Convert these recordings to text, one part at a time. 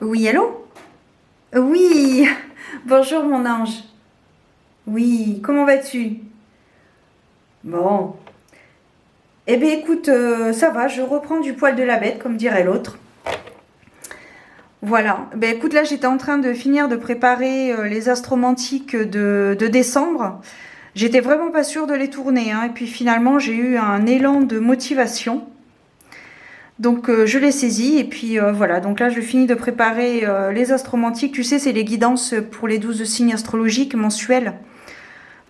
Oui, allô? Oui, bonjour mon ange. Oui, comment vas-tu? Bon, eh bien écoute, ça va, je reprends du poil de la bête, comme dirait l'autre. Voilà, ben écoute, là j'étais en train de finir de préparer les astromantiques de décembre. J'étais vraiment pas sûre de les tourner, hein, et puis finalement j'ai eu un élan de motivation. Donc je les saisis, et puis voilà, donc là je finis de préparer les astromantiques. Tu sais, c'est les guidances pour les 12 signes astrologiques mensuels.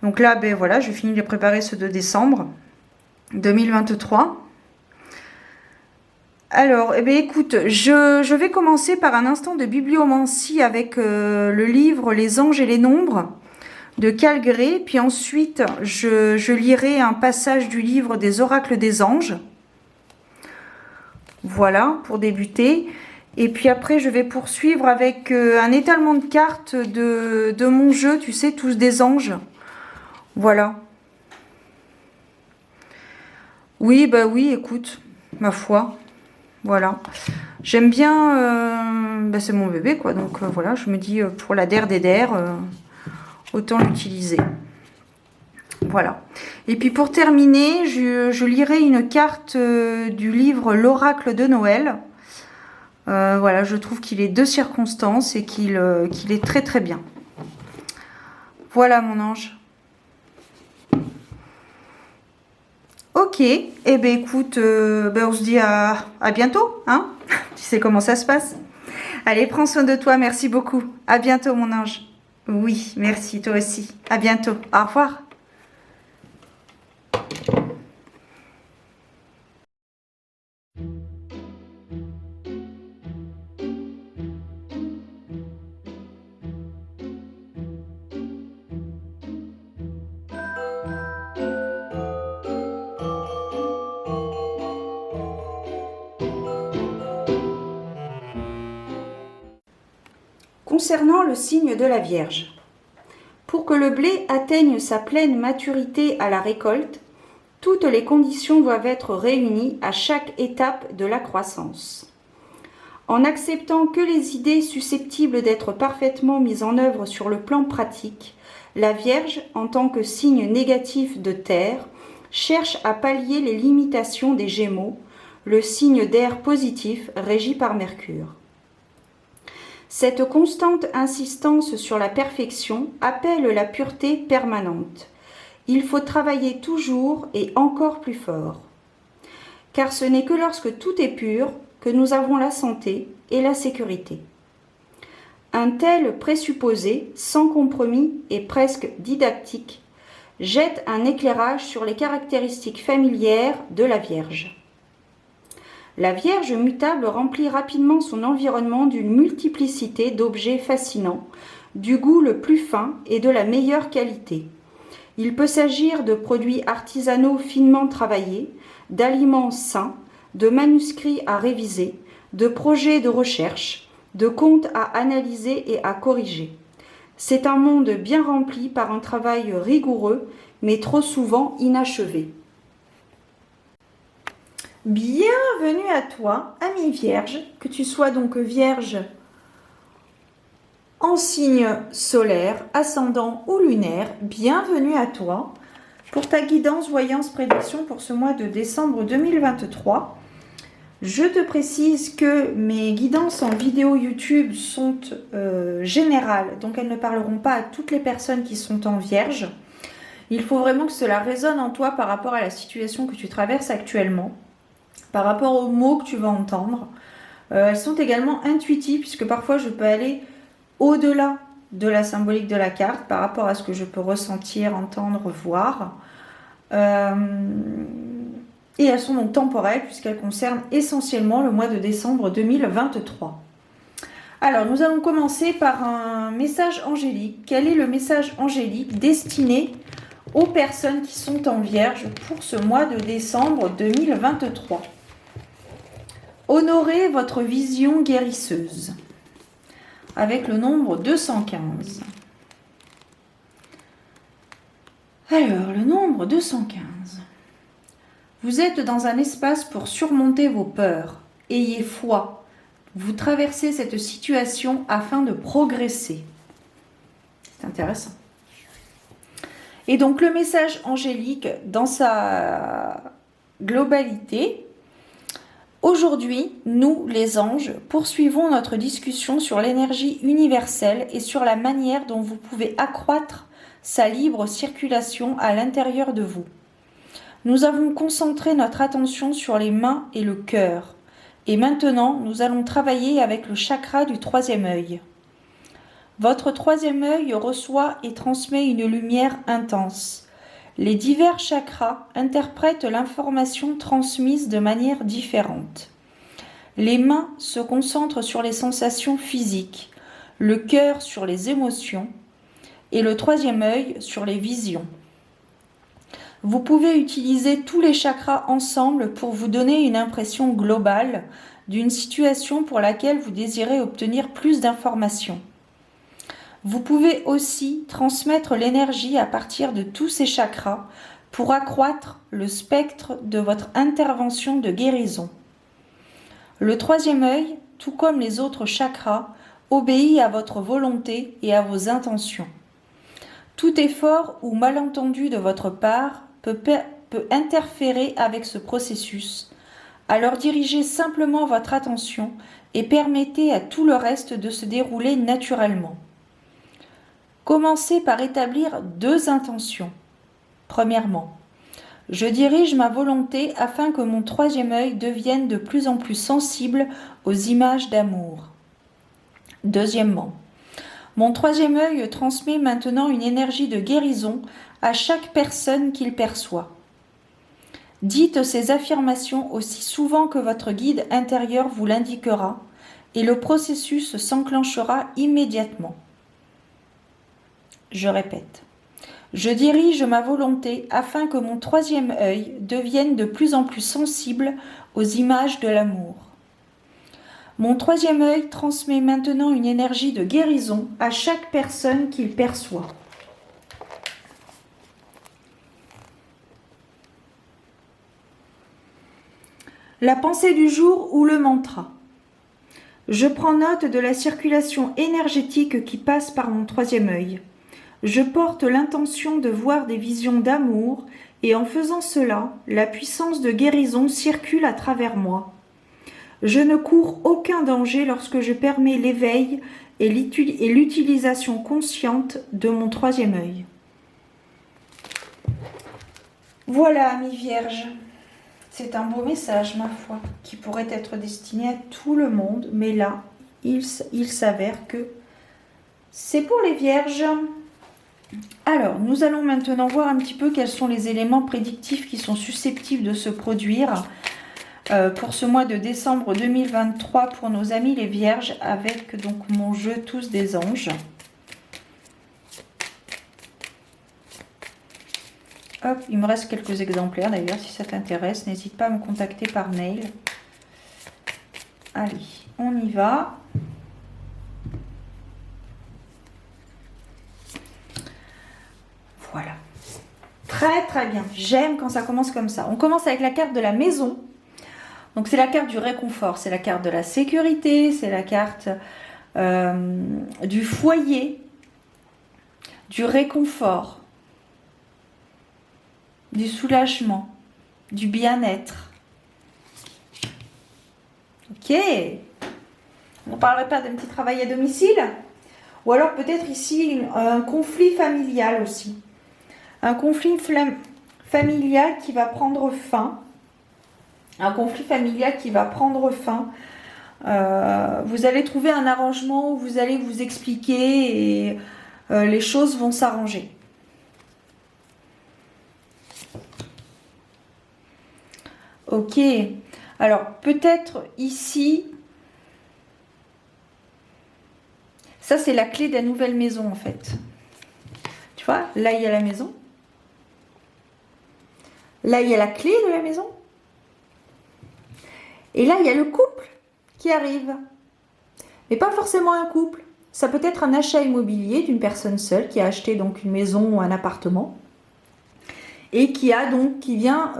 Donc là, ben voilà, je finis de préparer ceux de décembre 2023. Alors, eh bien, écoute, je vais commencer par un instant de bibliomancie avec le livre Les anges et les nombres de Calgré. Puis ensuite, je lirai un passage du livre des oracles des anges. Voilà, pour débuter. Et puis après, je vais poursuivre avec un étalement de cartes de mon jeu, tu sais, tous des anges. Voilà. Oui, bah oui, écoute, ma foi. Voilà. J'aime bien, bah c'est mon bébé quoi, donc voilà, je me dis pour la der des der, autant l'utiliser. Voilà. Et puis pour terminer, je lirai une carte du livre L'Oracle de Noël. Voilà, je trouve qu'il est de circonstance et qu'il est très très bien. Voilà mon ange. Ok, et eh ben écoute, ben on se dit à bientôt, hein? Tu sais comment ça se passe. Allez, prends soin de toi, merci beaucoup. À bientôt, mon ange. Oui, merci, toi aussi. À bientôt. Au revoir. Concernant le signe de la Vierge. Pour que le blé atteigne sa pleine maturité à la récolte, toutes les conditions doivent être réunies à chaque étape de la croissance. En acceptant que les idées susceptibles d'être parfaitement mises en œuvre sur le plan pratique, la Vierge, en tant que signe négatif de terre, cherche à pallier les limitations des Gémeaux, le signe d'air positif régi par Mercure. Cette constante insistance sur la perfection appelle la pureté permanente. Il faut travailler toujours et encore plus fort. Car ce n'est que lorsque tout est pur que nous avons la santé et la sécurité. Un tel présupposé, sans compromis et presque didactique, jette un éclairage sur les caractéristiques familières de la Vierge. La Vierge mutable remplit rapidement son environnement d'une multiplicité d'objets fascinants, du goût le plus fin et de la meilleure qualité. Il peut s'agir de produits artisanaux finement travaillés, d'aliments sains, de manuscrits à réviser, de projets de recherche, de comptes à analyser et à corriger. C'est un monde bien rempli par un travail rigoureux, mais trop souvent inachevé. Bienvenue à toi, amie Vierge, que tu sois donc Vierge en signe solaire, ascendant ou lunaire. Bienvenue à toi pour ta guidance, voyance, prédiction pour ce mois de décembre 2023. Je te précise que mes guidances en vidéo YouTube sont générales, donc elles ne parleront pas à toutes les personnes qui sont en Vierge. Il faut vraiment que cela résonne en toi par rapport à la situation que tu traverses actuellement, par rapport aux mots que tu vas entendre. Elles sont également intuitives puisque parfois je peux aller au-delà de la symbolique de la carte par rapport à ce que je peux ressentir, entendre, voir. Et elles sont donc temporelles puisqu'elles concernent essentiellement le mois de décembre 2023. Alors, nous allons commencer par un message angélique. Quel est le message angélique destiné aux personnes qui sont en Vierge pour ce mois de décembre 2023? Honorez votre vision guérisseuse avec le nombre 215. Alors, le nombre 215. Vous êtes dans un espace pour surmonter vos peurs. Ayez foi. Vous traversez cette situation afin de progresser. C'est intéressant. Et donc le message angélique dans sa globalité. Aujourd'hui, nous, les anges, poursuivons notre discussion sur l'énergie universelle et sur la manière dont vous pouvez accroître sa libre circulation à l'intérieur de vous. Nous avons concentré notre attention sur les mains et le cœur. Et maintenant, nous allons travailler avec le chakra du troisième œil. Votre troisième œil reçoit et transmet une lumière intense. Les divers chakras interprètent l'information transmise de manière différente. Les mains se concentrent sur les sensations physiques, le cœur sur les émotions et le troisième œil sur les visions. Vous pouvez utiliser tous les chakras ensemble pour vous donner une impression globale d'une situation pour laquelle vous désirez obtenir plus d'informations. Vous pouvez aussi transmettre l'énergie à partir de tous ces chakras pour accroître le spectre de votre intervention de guérison. Le troisième œil, tout comme les autres chakras, obéit à votre volonté et à vos intentions. Tout effort ou malentendu de votre part peut interférer avec ce processus. Alors dirigez simplement votre attention et permettez à tout le reste de se dérouler naturellement. Commencez par établir 2 intentions. Premièrement, je dirige ma volonté afin que mon troisième œil devienne de plus en plus sensible aux images d'amour. Deuxièmement, mon troisième œil transmet maintenant une énergie de guérison à chaque personne qu'il perçoit. Dites ces affirmations aussi souvent que votre guide intérieur vous l'indiquera et le processus s'enclenchera immédiatement. Je répète. Je dirige ma volonté afin que mon troisième œil devienne de plus en plus sensible aux images de l'amour. Mon troisième œil transmet maintenant une énergie de guérison à chaque personne qu'il perçoit. La pensée du jour ou le mantra. Je prends note de la circulation énergétique qui passe par mon troisième œil. Je porte l'intention de voir des visions d'amour et en faisant cela, la puissance de guérison circule à travers moi. Je ne cours aucun danger lorsque je permets l'éveil et l'utilisation consciente de mon troisième œil. Voilà, amis vierges, c'est un beau message, ma foi, qui pourrait être destiné à tout le monde, mais là, il s'avère que c'est pour les vierges. Alors, nous allons maintenant voir un petit peu quels sont les éléments prédictifs qui sont susceptibles de se produire pour ce mois de décembre 2023 pour nos amis les vierges avec donc mon jeu Tous des anges. Hop, il me reste quelques exemplaires d'ailleurs, si ça t'intéresse, n'hésite pas à me contacter par mail. Allez, on y va. Voilà. Très très bien. J'aime quand ça commence comme ça. On commence avec la carte de la maison. Donc c'est la carte du réconfort, c'est la carte de la sécurité, c'est la carte du foyer, du réconfort, du soulagement, du bien-être. Ok. On ne parlerait pas d'un petit travail à domicile? Ou alors peut-être ici un conflit familial aussi. Un conflit familial qui va prendre fin. Un conflit familial qui va prendre fin. Vous allez trouver un arrangement où vous allez vous expliquer et les choses vont s'arranger. Ok. Alors peut-être ici, ça c'est la clé de la nouvelle maison en fait. Tu vois, là il y a la maison. Là il y a la clé de la maison. Et là, il y a le couple qui arrive. Mais pas forcément un couple. Ça peut être un achat immobilier d'une personne seule qui a acheté donc une maison ou un appartement. Et qui vient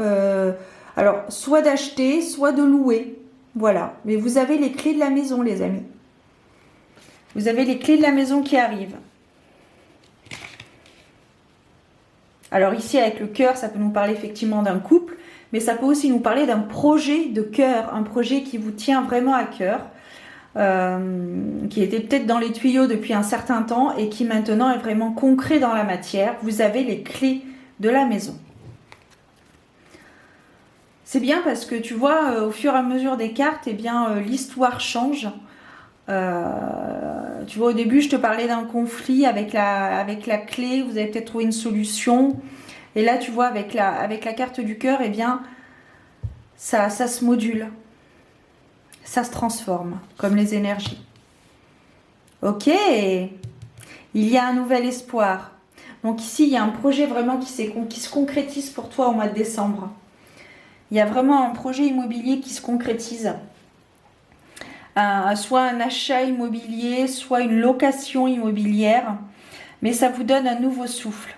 alors soit d'acheter, soit de louer. Voilà, mais vous avez les clés de la maison, les amis. Vous avez les clés de la maison qui arrivent. Alors ici, avec le cœur, ça peut nous parler effectivement d'un couple, mais ça peut aussi nous parler d'un projet de cœur, un projet qui vous tient vraiment à cœur, qui était peut-être dans les tuyaux depuis un certain temps et qui maintenant est vraiment concret dans la matière. Vous avez les clés de la maison. C'est bien parce que tu vois, au fur et à mesure des cartes, eh bien, l'histoire change. Tu vois, au début, je te parlais d'un conflit avec la clé. Vous avez peut-être trouvé une solution. Et là, tu vois, avec la carte du cœur, eh bien, ça se module. Ça se transforme, comme les énergies. Ok, il y a un nouvel espoir. Donc ici, il y a un projet vraiment qui se concrétise pour toi au mois de décembre. Il y a vraiment un projet immobilier qui se concrétise. Soit un achat immobilier, soit une location immobilière. Mais ça vous donne un nouveau souffle.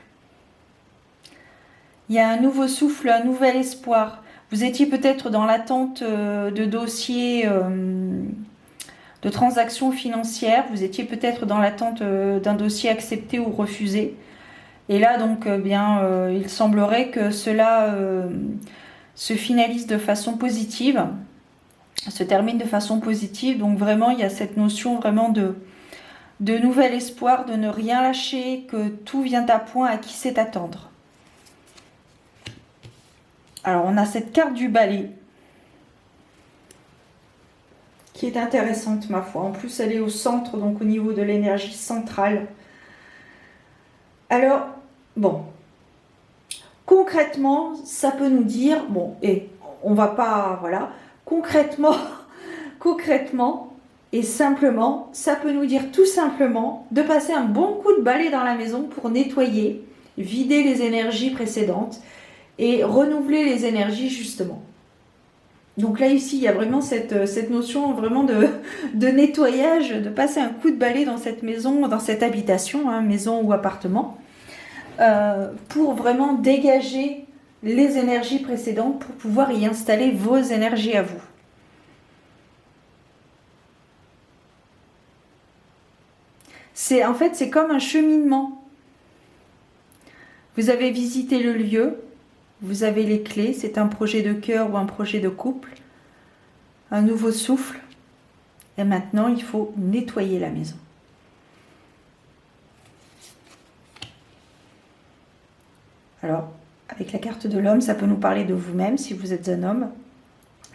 Il y a un nouveau souffle, un nouvel espoir. Vous étiez peut-être dans l'attente de dossiers, de transactions financières. Vous étiez peut-être dans l'attente d'un dossier accepté ou refusé. Et là, donc, il semblerait que cela se finalise de façon positive, se termine de façon positive. Donc vraiment, il y a cette notion vraiment de nouvel espoir, de ne rien lâcher, que tout vient à point, à qui c'est attendre. Alors, on a cette carte du balai qui est intéressante, ma foi. En plus, elle est au centre, donc au niveau de l'énergie centrale. Alors, bon, concrètement, ça peut nous dire, bon, et on va pas, voilà, concrètement, et simplement, ça peut nous dire tout simplement de passer un bon coup de balai dans la maison pour nettoyer, vider les énergies précédentes et renouveler les énergies justement. Donc là ici il y a vraiment cette notion vraiment de nettoyage, de passer un coup de balai dans cette maison, dans cette habitation, hein, maison ou appartement, pour vraiment dégager les énergies précédentes pour pouvoir y installer vos énergies à vous. En fait, c'est comme un cheminement. Vous avez visité le lieu, vous avez les clés, c'est un projet de cœur ou un projet de couple, un nouveau souffle, et maintenant il faut nettoyer la maison. Alors, avec la carte de l'homme, ça peut nous parler de vous-même si vous êtes un homme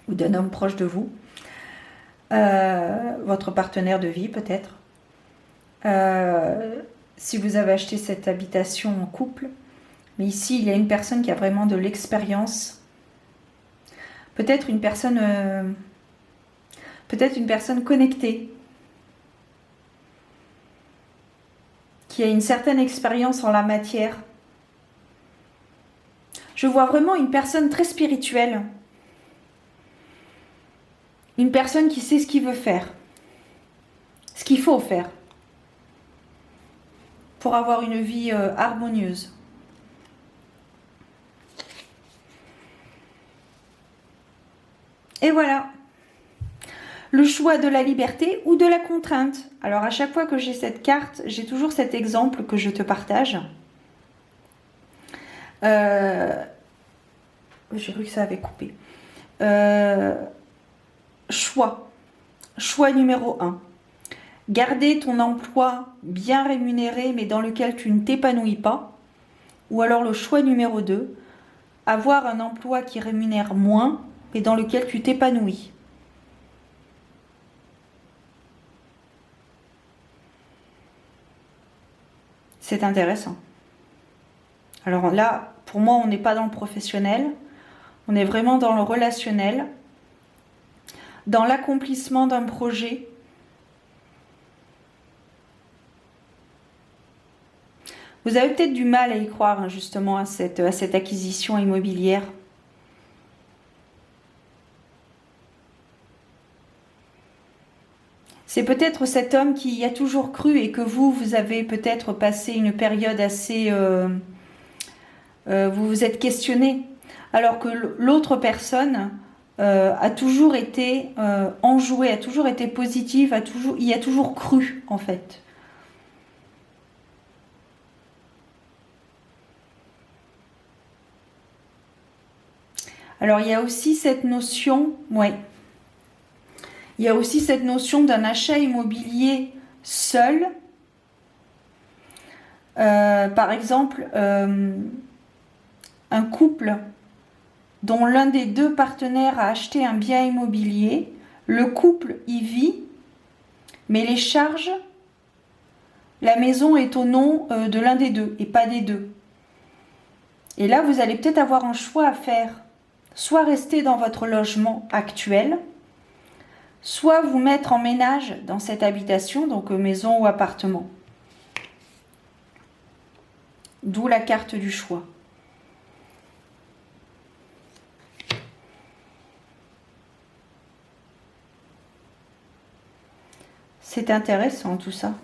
ou d'un homme proche de vous, votre partenaire de vie peut-être. Si vous avez acheté cette habitation en couple, mais ici il y a une personne qui a vraiment de l'expérience, peut-être une personne connectée, qui a une certaine expérience en la matière. Je vois vraiment une personne très spirituelle, une personne qui sait ce qu'il veut faire, ce qu'il faut faire pour avoir une vie harmonieuse. Et voilà, le choix de la liberté ou de la contrainte. Alors à chaque fois que j'ai cette carte, j'ai toujours cet exemple que je te partage. J'ai cru que ça avait coupé. Choix numéro 1. Garder ton emploi bien rémunéré mais dans lequel tu ne t'épanouis pas. Ou alors le choix numéro 2. Avoir un emploi qui rémunère moins mais dans lequel tu t'épanouis. C'est intéressant. Alors là, pour moi, on n'est pas dans le professionnel. On est vraiment dans le relationnel. Dans l'accomplissement d'un projet. Vous avez peut-être du mal à y croire, hein, justement, à cette acquisition immobilière. C'est peut-être cet homme qui y a toujours cru et que vous avez peut-être passé une période assez... vous vous êtes questionné. Alors que l'autre personne a toujours été enjouée, a toujours été positive, il y a toujours cru en fait. Alors il y a aussi cette notion, ouais, il y a aussi cette notion d'un achat immobilier seul. Par exemple, un couple dont l'un des deux partenaires a acheté un bien immobilier, le couple y vit, mais les charges, la maison est au nom de l'un des deux et pas des deux. Et là, vous allez peut-être avoir un choix à faire. Soit rester dans votre logement actuel, soit vous mettre en ménage dans cette habitation, donc maison ou appartement. D'où la carte du choix. C'est intéressant tout ça.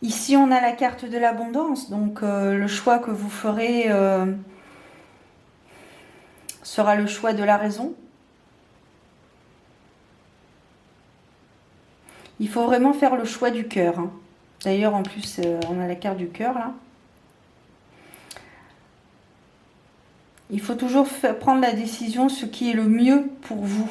Ici, on a la carte de l'abondance, donc le choix que vous ferez sera le choix de la raison. Il faut vraiment faire le choix du cœur. Hein. D'ailleurs, en plus, on a la carte du cœur là. Il faut toujours prendre la décision, ce qui est le mieux pour vous.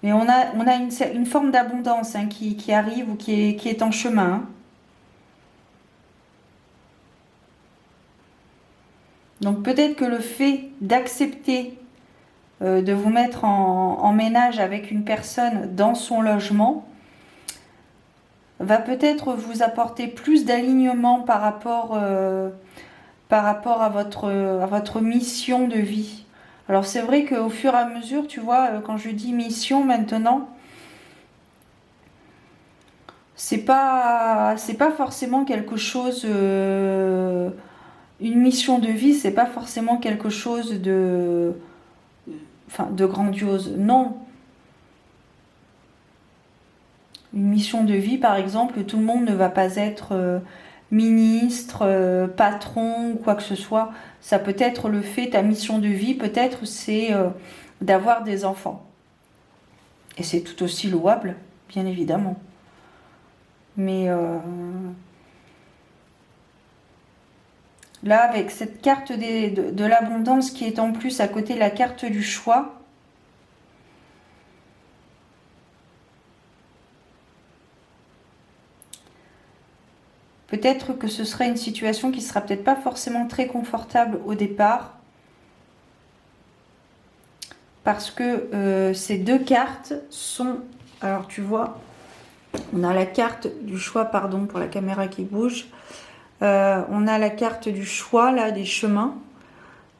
Mais on a une forme d'abondance hein, qui arrive ou qui est en chemin. Hein. Donc peut-être que le fait d'accepter de vous mettre en ménage avec une personne dans son logement va peut-être vous apporter plus d'alignement par rapport à votre mission de vie. Alors c'est vrai qu'au fur et à mesure, tu vois, quand je dis mission maintenant, c'est pas forcément quelque chose une mission de vie, c'est pas forcément quelque chose de grandiose. Non. Une mission de vie, par exemple, tout le monde ne va pas être ministre, patron ou quoi que ce soit. Ça peut être le fait, ta mission de vie, peut-être, c'est d'avoir des enfants. Et c'est tout aussi louable, bien évidemment. Mais là, avec cette carte de l'abondance qui est en plus à côté de la carte du choix, peut-être que ce sera une situation qui sera peut-être pas forcément très confortable au départ. Parce que ces deux cartes sont... Alors tu vois, on a la carte du choix, pardon pour la caméra qui bouge. On a la carte du choix, là, des chemins.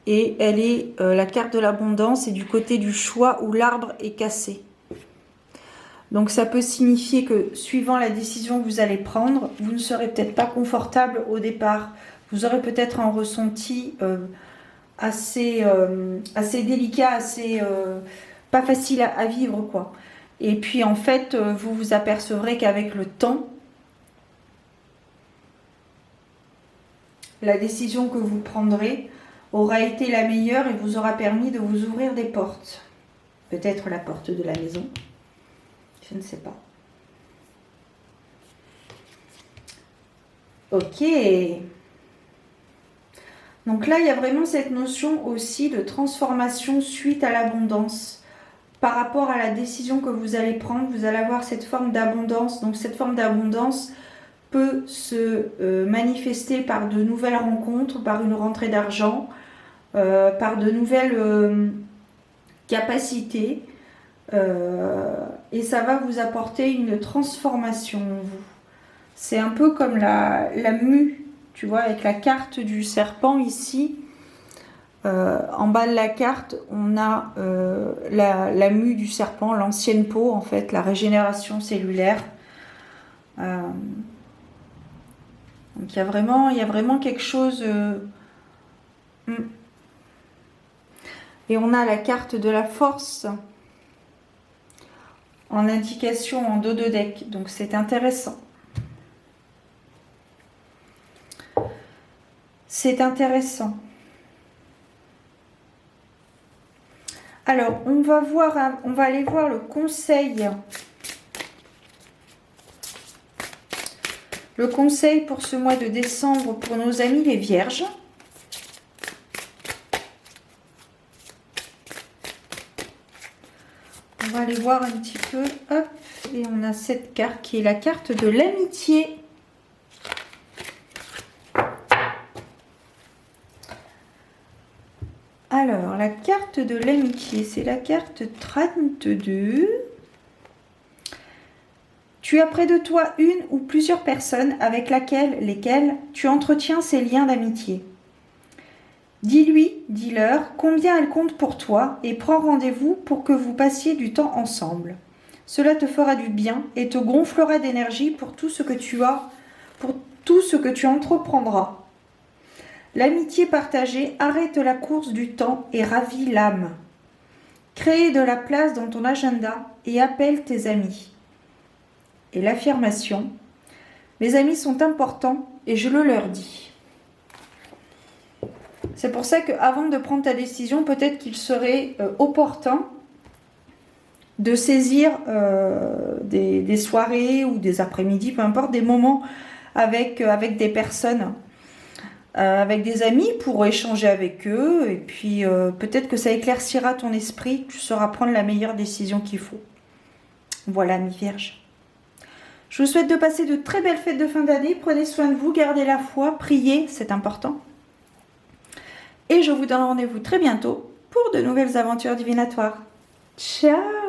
Et elle est la carte de l'abondance et du côté du choix où l'arbre est cassé. Donc ça peut signifier que suivant la décision que vous allez prendre, vous ne serez peut-être pas confortable au départ. Vous aurez peut-être un ressenti assez délicat, assez pas facile à vivre quoi. Et puis en fait, vous vous apercevrez qu'avec le temps, la décision que vous prendrez aura été la meilleure et vous aura permis de vous ouvrir des portes. Peut-être la porte de la maison. Je ne sais pas. Ok. Donc là, il y a vraiment cette notion aussi de transformation suite à l'abondance. Par rapport à la décision que vous allez prendre, vous allez avoir cette forme d'abondance. Donc cette forme d'abondance peut se manifester par de nouvelles rencontres, par une rentrée d'argent, par de nouvelles capacités. Et ça va vous apporter une transformation en vous. C'est un peu comme la mue, tu vois, avec la carte du serpent ici. En bas de la carte, on a la mue du serpent, l'ancienne peau, en fait, la régénération cellulaire. Donc il y a vraiment quelque chose... Et on a la carte de la force. en indication en dos de deck. Donc c'est intéressant. C'est intéressant. Alors, on va aller voir le conseil. Le conseil pour ce mois de décembre pour nos amis les Vierges. On va aller voir un petit peu. Hop, et on a cette carte qui est la carte de l'amitié. Alors, la carte de l'amitié, c'est la carte 32. Tu as près de toi une ou plusieurs personnes avec lesquelles tu entretiens ces liens d'amitié. Dis-lui, dis-leur combien elles comptent pour toi et prends rendez-vous pour que vous passiez du temps ensemble. Cela te fera du bien et te gonflera d'énergie pour tout ce que tu entreprendras. L'amitié partagée arrête la course du temps et ravit l'âme. Crée de la place dans ton agenda et appelle tes amis. Et l'affirmation, mes amis sont importants et je le leur dis. C'est pour ça qu'avant de prendre ta décision, peut-être qu'il serait opportun de saisir des soirées ou des après-midi, peu importe, des moments avec des personnes, avec des amis pour échanger avec eux. Et puis peut-être que ça éclaircira ton esprit, tu sauras prendre la meilleure décision qu'il faut. Voilà, mes vierges. Je vous souhaite de passer de très belles fêtes de fin d'année. Prenez soin de vous, gardez la foi, priez, c'est important. Et je vous donne rendez-vous très bientôt pour de nouvelles aventures divinatoires. Ciao!